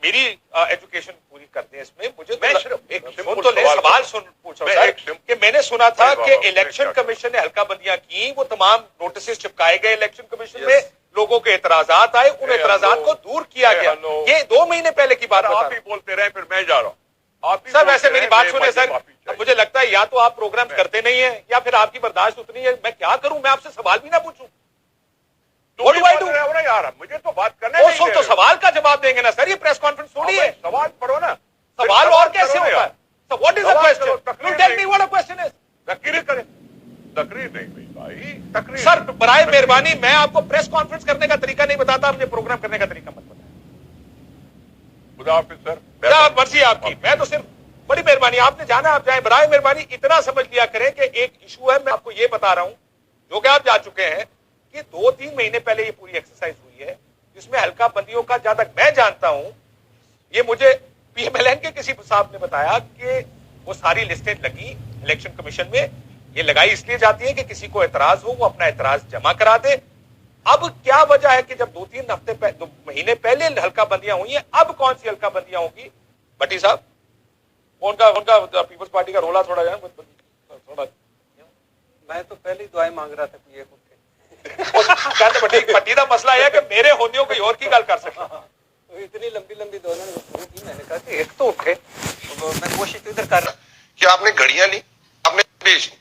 मेरी एजुकेशन पूरी कर दें इसमें, मुझे मैं सुन तो ले, सवाल सुन पूछो सर कि मैंने सुना था कि इलेक्शन कमीशन ने हल्काबंदियां की, वो तमाम नोटिस चिपकाए गए इलेक्शन कमीशन में, लोगों के एतराजात आए, उन एतराजात को दूर किया गया। ये 2 महीने पहले की बात, आप ही बोलते रहे, फिर मैं जा रहा हूँ। सर वैसे मेरी बात सुने सर, मुझे लगता है या तो आप प्रोग्राम करते नहीं है या फिर आपकी बर्दाश्त उतनी है। मैं क्या करूं, मैं आपसे सवाल भी ना पूछूं? यार मुझे तो बात करने तो सवाल का जवाब देंगे ना सर, ये प्रेस कॉन्फ्रेंस थोड़ी है। सवाल पढ़ो ना, सवाल और कैसे होता है? So what is the question? You tell me what a question is. तकरीर करें, तकरीर नहीं भाई, तकरीर। सर बराए मेहरबानी, मैं आपको प्रेस कॉन्फ्रेंस करने का तरीका नहीं बताता, मुझे प्रोग्राम करने का तरीका मत बताएं। खुदा हाफिज सर, क्या मर्जी आपकी, मैं तो सिर्फ बड़ी मेहरबानी, आपने जाना आप जाए, बराए मेहरबानी इतना समझ लिया करें कि एक इशू है, मैं आपको ये बता रहा हूं जो कि आप जा चुके हैं कि 2-3 महीने पहले ये पूरी एक्सरसाइज हुई है, जिसमें हल्का बंदियों का, जहां तक मैं जानता हूं, ये मुझे पीएमएलएन के किसी साहब ने बताया कि वो सारी लिस्टें लगी इलेक्शन कमीशन में। ये लगाई इसलिए जाती है कि किसी को एतराज हो, वो अपना एतराज जमा करा दे। अब क्या वजह है कि जब 2 महीने पहले हल्का बंदियां हुई हैं, अब कौन सी हल्का बंदियां होंगी? भट्टी साहब, उनका पीपल्स पार्टी का रोला थोड़ा जाए थोड़ा। मैं तो पहले ही दुआएं मांग रहा था कि एक पट्टी का मसला है कि मेरे होने कोई और की गल कर सके। तो इतनी लंबी दोनों की, मैंने कहा कि एक तो उठे, तो मैं कोशिश तो इधर कर रहा कि आपने घड़ियां ली, आपने भेजी,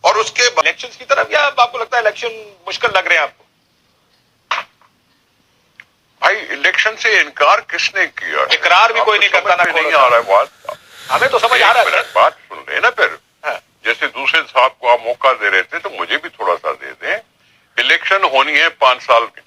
और उसके इलेक्शन की तरफ, या आपको लगता है इलेक्शन मुश्किल लग रहे हैं आपको? भाई इलेक्शन से इनकार किसने किया? इकरार भी कोई नहीं करता ना, नहीं आ रहा है बात, हमें तो समझ आ रहा है। बात सुन रहे ना, फिर जैसे दूसरे साहब को आप मौका दे रहे थे, तो मुझे भी थोड़ा सा दे दें। इलेक्शन होनी है 5 साल की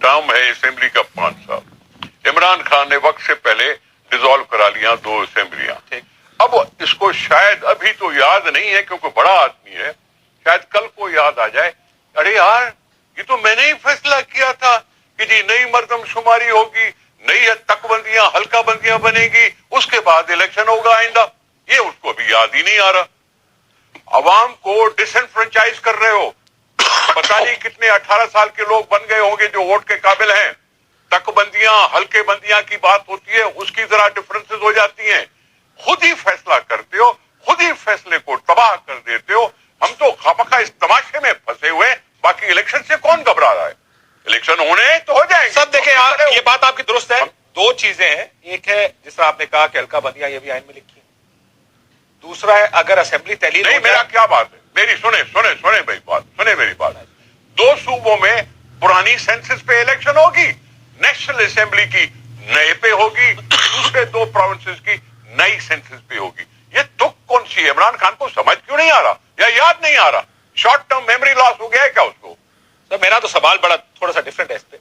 टर्म है असेंबली का, 5 साल। इमरान खान ने वक्त से पहले डिसॉल्व करा लिया 2 असेंबलियां। अब इसको शायद अभी तो याद नहीं है क्योंकि बड़ा आदमी है, शायद कल को याद आ जाए, अरे यार ये तो मैंने ही फैसला किया था कि जी नई मर्दमशुमारी होगी, नई तकबंदियां, हल्का बंदियां बनेगी, उसके बाद इलेक्शन होगा आइंदा। ये उसको भी याद ही नहीं आ रहा। अवाम को डिसएनफ्रेंचाइज कर रहे हो। पता नहीं कितने 18 साल के लोग बन गए होंगे जो वोट के काबिल हैं। तकबंदियां, हल्के बंदियां की बात होती है, उसकी जरा डिफरेंसेस हो जाती हैं। खुद ही फैसला करते हो, खुद ही फैसले को तबाह कर देते हो। हम तो खामखा इस तमाशे में फंसे हुए, बाकी इलेक्शन से कौन घबरा रहा है? इलेक्शन होने तो हो जाएंगे। सब देखें, ये बात आपकी दुरुस्त है। 2 चीजें हैं, एक है जिस तरह आपने कहा कि हल्का बंदियां ये भी आइन में लिखी, दूसरा है अगर असेंबली तहलील नहीं, मेरा क्या बात है, मेरी सुने भाई बात, सुने मेरी बात। 2 सूबों में पुरानी सेंसस पे इलेक्शन होगी, नेशनल असेंबली की नए पे होगी, दूसरे 2 प्रोविंसेस की नई सेंसस पे होगी। ये तुक कौन सी है? इमरान खान को समझ क्यों नहीं आ रहा या याद नहीं आ रहा? शॉर्ट टर्म मेमोरी लॉस हो गया है क्या उसको? तो मेरा तो सवाल बड़ा थोड़ा सा डिफरेंट है इस पे।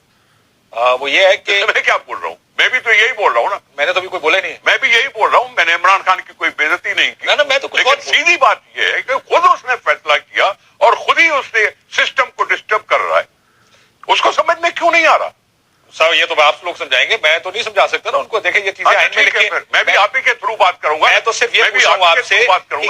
वो ये है कि मैं क्या बोल रहा हूँ, मैं भी तो यही बोल रहा हूँ ना। मैंने तो अभी कोई बोला नहीं, मैं भी यही बोल रहा हूँ, मैंने इमरान खान की कोई बेइज्जती नहीं की ना, मैं तो लेकिन सीधी बात यह है कि खुद उसने फैसला किया और खुद ही उसने सिस्टम को डिस्टर्ब कर रहा है। उसको समझ में क्यों नहीं आ रहा? सर ये तो आप लोग समझाएंगे, मैं तो नहीं समझा सकता ना उनको। देखें ये चीजें आइन में लिखी है, मैं भी आप ही के थ्रू बात करूंगा। मैं तो सिर्फ ये पूछ रहा हूं आपसे,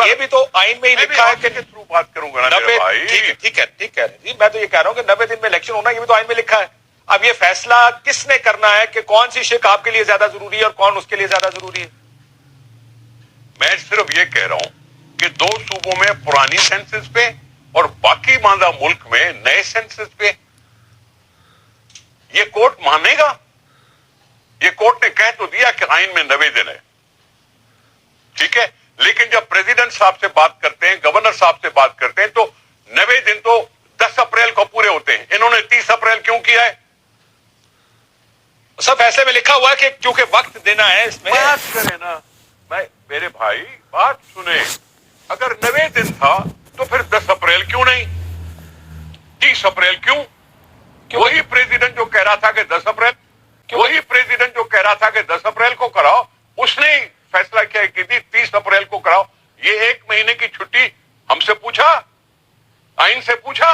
ये भी तो आइन में ही लिखा है कि थ्रू बात करूंगा ना मेरे भाई। ठीक है जी, मैं तो ये कह रहा हूं कि 90 दिन में इलेक्शन होना, ये भी तो आइन में लिखा है। अब ये फैसला किसने करना है कि कौन सी शिक आपके लिए ज्यादा जरूरी है और कौन उसके लिए ज्यादा जरूरी है? मैं सिर्फ ये कह रहा हूं कि 2 सूबों में पुरानी सेंसस पे और बाकी मांदा मुल्क में नए सेंसस पे ये कोर्ट मानेगा? ये कोर्ट ने कह तो दिया कि आइन में 90 दिन है, ठीक है, लेकिन जब प्रेसिडेंट साहब से बात करते हैं, गवर्नर साहब से बात करते हैं, तो 90 दिन तो 10 अप्रैल को पूरे होते हैं। इन्होंने 30 अप्रैल क्यों किया है? सब फैसले में लिखा हुआ है कि क्योंकि वक्त देना है इसमें। बात करें ना मेरे भाई, बात सुने। अगर 90 दिन था तो फिर 10 अप्रैल क्यों नहीं, 30 अप्रैल क्यों? वही प्रेसिडेंट जो कह रहा था कि 10 अप्रैल, वही प्रेसिडेंट जो कह रहा था कि 10 अप्रैल को कराओ, उसने फैसला किया कि 30 अप्रैल को कराओ। ये 1 महीने की छुट्टी हमसे पूछा, आइन से पूछा?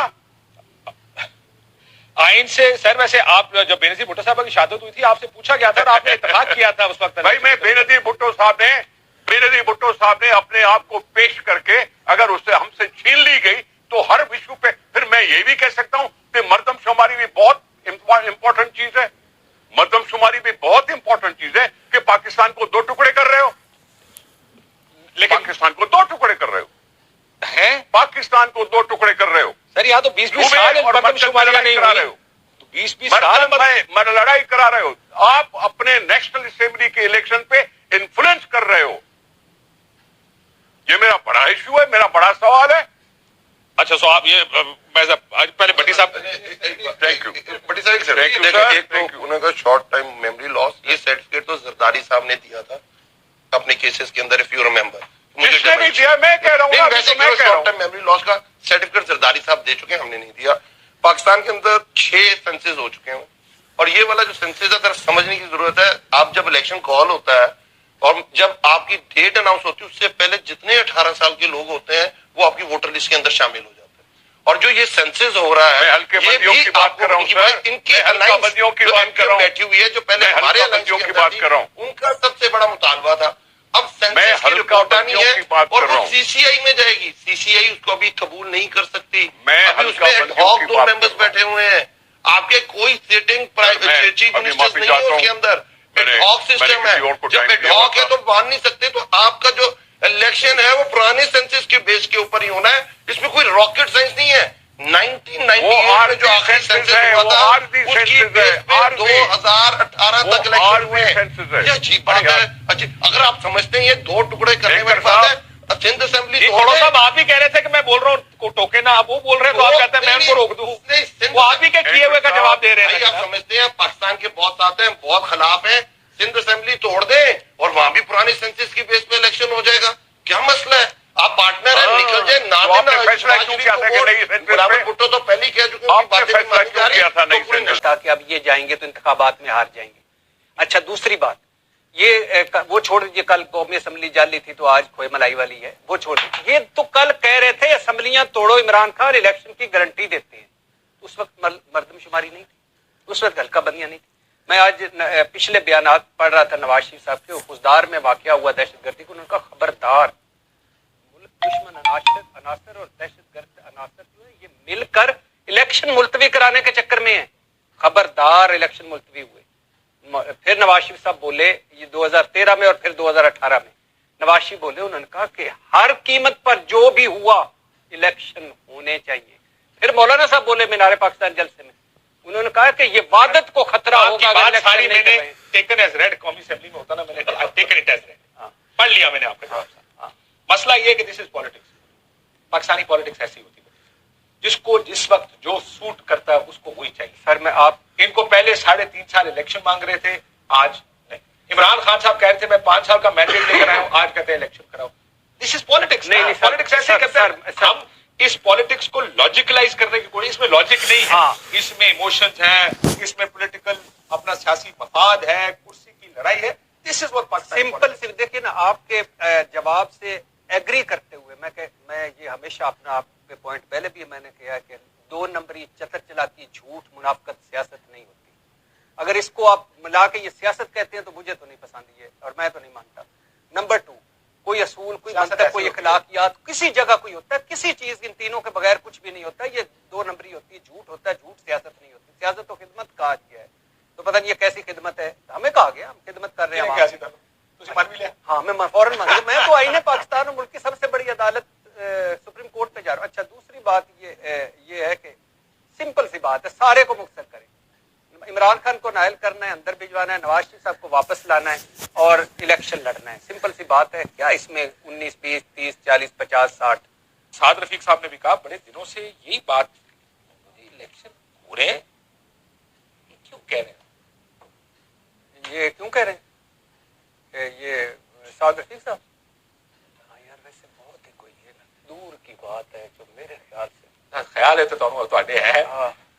आइन से सर, वैसे आप जब बेनजीर भुट्टो साहब की शहादत हुई थी आपसे पूछा गया था और आपने इत्तेफाक किया था उस वक्त। भाई मैं बेनजीर भुट्टो साहब ने अपने आप को पेश करके अगर उससे हमसे छीन ली गई तो हर विषय पे फिर मैं ये भी कह सकता हूं कि मर्दमशुमारी भी बहुत इंपॉर्टेंट चीज है। मर्दमशुमारी भी बहुत इंपॉर्टेंट चीज है कि पाकिस्तान को दो टुकड़े कर रहे हो, लेकिन पाकिस्तान को दो टुकड़े कर रहे हो, हैं? पाकिस्तान को दो टुकड़े कर रहे हो। सर यहाँ तो 20-20 साल और मरदमशुमारियां नहीं करा हुई। रहे हो, 20-20 साल मर लड़ाई करा रहे हो। आप अपने नेशनल असेंबली के इलेक्शन पे इन्फ्लुएंस कर रहे हो। ये मेरा बड़ा इश्यू है, मेरा बड़ा सवाल है। अच्छा, सो आप ये आज पहले भट्टी साहब थैंक यू। बड़ी सारी सर, Thank you, देखो, sir. एक Thank तो you. उन्होंने शॉर्ट टाइम मेमोरी लॉस, ये सर्टिफिकेट तो जरदारी साहब ने दिया था अपने केसेस के अंदर, इफ यू रिमेंबर। किसने नहीं दिया? मैं कह रहा हूँ, अभी वैसे तो मैं कह रहा शॉर्ट हूँ। टाइम मेमोरी लॉस का सर्टिफिकेट जरदारी साहब दे चुके हैं, हमने नहीं दिया। पाकिस्तान के अंदर 6 सेंसेस हो चुके हैं, और ये वाला जो सेंसेस है, समझने की जरूरत है। आप जब इलेक्शन कॉल होता है और जब आपकी डेट अनाउंस होती है, उससे पहले जितने 18 साल के लोग होते हैं वो आपकी वोटर लिस्ट के अंदर शामिल हो जाते हैं। और जो ये सेंसेस हो रहा है, मैं हल्के ये बंदियों भी की बात आपको कर रहा हूं, सर। इनकी मैं हल्का alliance बंदियों की जो बात कर रहा हूं। बैठी हुई है, जो पहले मैं हमारे हल्का alliance बंदियों के की अंदर बात थी, कर रहा हूं। उनका सबसे बड़ा मुतालबा था। अब मैं सेंसस की हल्का रिपोर्ट आनी बंदियों है की बात और कर रहा वो हूं। सीसीआई में जाएगी। सीसीआई उसको अभी कबूल नहीं कर सकती। मैं अभी हल्का उसमें बंदियों ad की hoc 2 बात मेंबर्स कर रहा हूं। बैठे हुए हैं। आपके कोई सिटिंग मैं चीफ अभी मिनिस्टर्स माफी नहीं है चाहता उसके हूं। अंदर। मैंने ad hoc सिस्टम किसी है। और को जब टाइम ad दिया hoc है था। तो मान नहीं सकते, तो आपका जो इलेक्शन है वो पुराने सेंसस के बेस के ऊपर ही होना है। इसमें कोई रॉकेट साइंस नहीं है। 1998 में जो आखिरी सेंसस हुआ था, उसकी बेस पे 2018 तक इलेक्शन हुए हैं। ये अजीब बात है। अगर आप समझते हैं ये दो टुकड़े करने वाली बात है, सिंध असेंबली थोड़ा सा आप ही कह रहे थे कि मैं बोल रहा हूँ टोके ना, आप वो बोल रहे हैं तो आप कहते हैं मैं उनको रोक दूं। वो आप ही के किए हुए का जवाब दे रहे हैं। आप समझते हैं पाकिस्तान के बहुत साथ हैं, बहुत खिलाफ हैं, सिंध असेंबली तोड़ दें और वहां भी पुराने सेंसस की बेस पे इलेक्शन हो जाएगा। क्या मसला है? आप पार्टनर हैं, निकल जाए। ना तो आपने फैसला क्यों किया था कि नहीं सेंसस गुलाम पे? भुट्टो तो पहले ही कह चुके हैं, आपने बातें नहीं फैसला मानी क्यों जा रही, किया था नहीं तो पूरी सेंसस? था कि अब ये जाएंगे तो इंतखाबात में हार जाएंगे। अच्छा, दूसरी बात, ये वो छोड़ दीजिए, कल कौमी असेंबली जाली थी तो आज खोए मलाई वाली है, वो छोड़ दीजिए। ये तो कल कह रहे थे असेंबलियां तोड़ो, इमरान खान इलेक्शन की गारंटी देते हैं। उस वक्त मर्दमशुमारी नहीं थी, उस वक्त हल्का बंदियां नहीं थी। मैं आज पिछले बयानात पढ़ रहा था नवाज शरीफ साहब के, खुजदार में वाकया हुआ दहशतगर्दी को, उनका खबरदार, दुश्मन अनासर और दहशतगर्द अनासर जो है ये मिलकर इलेक्शन मुलतवी कराने के चक्कर में है। खबरदार, इलेक्शन मुलतवी हुए। फिर नवाज शरीफ साहब बोले, ये 2013 में और फिर 2018 में नवाज शरीफ बोले, उन्होंने कहा कि हर कीमत पर जो भी हुआ इलेक्शन होने चाहिए। फिर मौलाना साहब बोले मीनारे पाकिस्तान जलसे में, उन्होंने कहा कि ये वादत को खतरा होगा। बात सारी मैंने टेकन एज रेड, कौमी असेंबली में होता ना, मैंने टेकन इट एज रेड, पढ़ लिया मैंने आपके साथ। मसला ये है कि this is politics. Pakistani politics ऐसी होती है, जिसको जिस वक्त जो सूट करता है उसको वही चाहिए। सर मैं आप इनको पहले 3.5 साल इलेक्शन मांग रहे थे, आज नहीं। इमरान खान साहब कह रहे थे मैं 5 साल का मैंडेट लेकर आया हूं, आज कहते हैं इलेक्शन कराओ। This is politics. नहीं, पॉलिटिक्स ऐसे करते हैं। हम इस पॉलिटिक्स को लॉजिकलाइज करने की कोई, इसमें लॉजिक नहीं है। इसमें इमोशंस हैं, इसमें पॉलिटिकल अपना सियासी मफाद है, कुर्सी की लड़ाई है। This is what Pakistan. Simple सी देखिए ना, आपके जवाब से एग्री करते हुए मैं ये हमेशा अपना आपके पॉइंट पहले भी मैंने कहा कि 2 नंबरी चतर चलाकी झूठ मुनाफकत सियासत नहीं होती। अगर इसको आप मिला के ये सियासत कहते हैं तो मुझे तो नहीं पसंद ये, और मैं तो नहीं मानता। नंबर 2, कोई असूल, कोई मंतक, कोई अखलाकियात किसी जगह कोई होता है, किसी चीज इन तीनों के बगैर कुछ भी नहीं होता। ये 2 नंबरी होती है, झूठ होता है, झूठ सियासत नहीं होती। सियासत तो खिदमत कहा गया है, तो पता नहीं ये कैसी खिदमत है, हमें कहा गया हम खिदमत कर रहे हैं। हाँ, मैं फौरन मान, मैं तो आईने पाकिस्तान और मुल्क की सबसे बड़ी अदालत सुप्रीम कोर्ट पे जा रहा हूँ। अच्छा, दूसरी बात ये है कि सिंपल सी बात है, सारे को मुक्तसर करें। इमरान खान को नायल करना है, अंदर भिजवाना है, नवाज शरीफ साहब को वापस लाना है और इलेक्शन लड़ना है। सिंपल सी बात है। क्या इसमें 19, 20, 30, 40, 50, 60? साद रफीक साहब ने भी कहा बड़े दिनों से यही बात, इलेक्शन हो रहे हैं, क्यों कह रहे हैं? ये क्यों कह रहे हैं ये साद रफीक साहब? हाँ यार, वैसे बहुत ही कोई है ना, दूर की बात है जो मेरे ख्याल से ख्याल है तो ਤੁਹਾਡੇ है,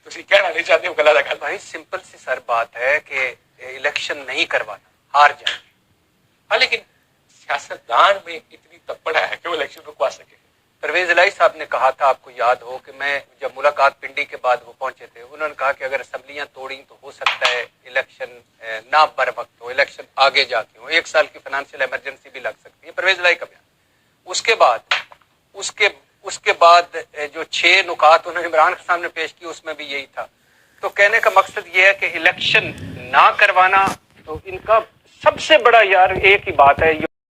ਤੁਸੀਂ कहना नहीं चाहते हो गलत है। भाई सिंपल सी सर बात है कि इलेक्शन नहीं करवाना, हार जाएंगे। हाँ, लेकिन सियासतदान में इतनी तपड़ है कि वो इलेक्शन रुकवा सके। परवेज इलाही साहब ने कहा था, आपको याद हो कि मैं जब मुलाकात पिंडी के बाद वो पहुंचे थे, उन्होंने कहा कि अगर असेंबलियां तोड़ी तो हो सकता है इलेक्शन ना बर वक्त हो, इलेक्शन आगे जाके हो, 1 साल की फाइनेंशियल इमरजेंसी भी लग सकती है। परवेज इलाही का बयान। उसके बाद जो 6 नुकात उन्होंने इमरान के सामने पेश की, उसमें भी यही था। तो कहने का मकसद ये है कि इलेक्शन ना करवाना, तो इनका सबसे बड़ा यार एक ही बात है,